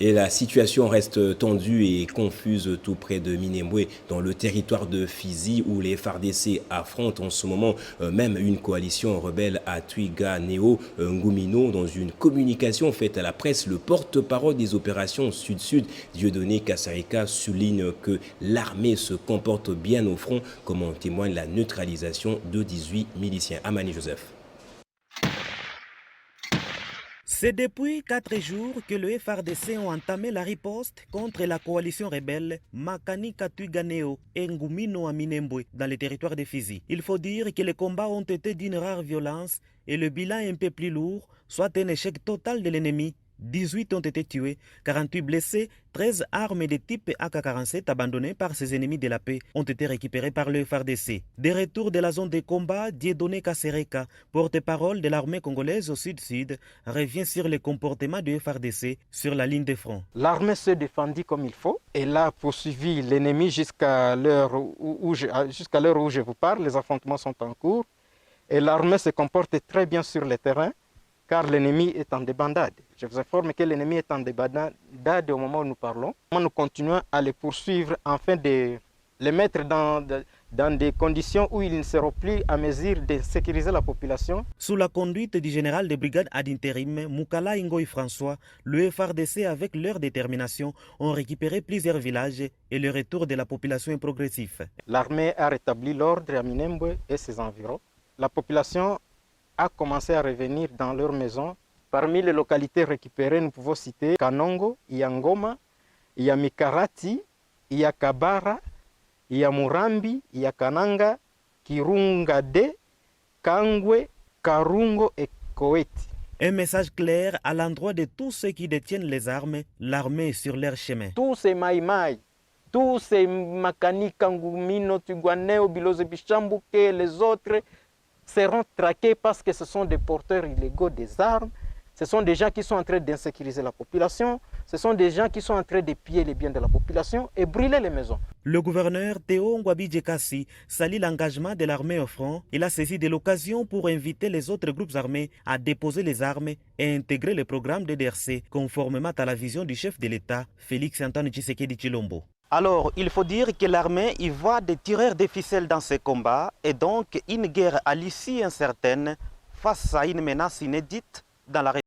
Et la situation reste tendue et confuse tout près de Minembwe, dans le territoire de Fizi, où les FARDC affrontent en ce moment même une coalition rebelle à Twiga-Neo Ngumino. Dans une communication faite à la presse, le porte-parole des opérations Sud-Sud, Dieudonné Kassarika, souligne que l'armée se comporte bien au front, comme en témoigne la neutralisation de 18 miliciens. Amani Joseph. C'est depuis 4 jours que le FARDC ont entamé la riposte contre la coalition rebelle Makanika Twiganeo et Ngumino à Minembwe dans le territoire de Fizi. Il faut dire que les combats ont été d'une rare violence et le bilan est un peu plus lourd, soit un échec total de l'ennemi. 18 ont été tués, 48 blessés, 13 armes de type AK-47 abandonnées par ses ennemis de la paix ont été récupérées par le FARDC. Des retours de la zone de combat, Dieudonné Kassarika, porte-parole de l'armée congolaise au sud-sud, revient sur le comportement du FARDC sur la ligne de front. L'armée s'est défendue comme il faut. Elle a poursuivi l'ennemi jusqu'à l'heure où je vous parle. Les affrontements sont en cours. Et l'armée se comporte très bien sur le terrain, car l'ennemi est en débandade. Je vous informe que l'ennemi est en débandade au moment où nous parlons. Nous continuons à les poursuivre afin de les mettre dans des conditions où ils ne seront plus à mesure de sécuriser la population. Sous la conduite du général de brigade ad interim, Moukala Ingoy François, le FARDC avec leur détermination ont récupéré plusieurs villages et le retour de la population est progressif. L'armée a rétabli l'ordre à Minembwe et ses environs. La population a commencé à revenir dans leurs maisons. Parmi les localités récupérées, nous pouvons citer Kanongo, il y a Ngoma, il y a Mikarati, il y a Kabara, il y a Murambi, il y a Kananga, Kirungade, Kangwe, Karungo et Koeti. Un message clair à l'endroit de tous ceux qui détiennent les armes, l'armée est sur leur chemin. Tous ces maïmaï, tous ces Makani, Kangumino, Twiganeo, Biloze Bichambuke, les autres seront traqués parce que ce sont des porteurs illégaux des armes. Ce sont des gens qui sont en train d'insécuriser la population. Ce sont des gens qui sont en train de piller les biens de la population et brûler les maisons. Le gouverneur Théo Ngwabi Djekassi salue l'engagement de l'armée au front. Il a saisi de l'occasion pour inviter les autres groupes armés à déposer les armes et intégrer le programme de DRC conformément à la vision du chef de l'État, Félix Antoine Tshisekedi Tshilombo. Alors, il faut dire que l'armée y voit des tireurs de ficelles dans ces combats et donc une guerre à l'issue incertaine face à une menace inédite dans la région.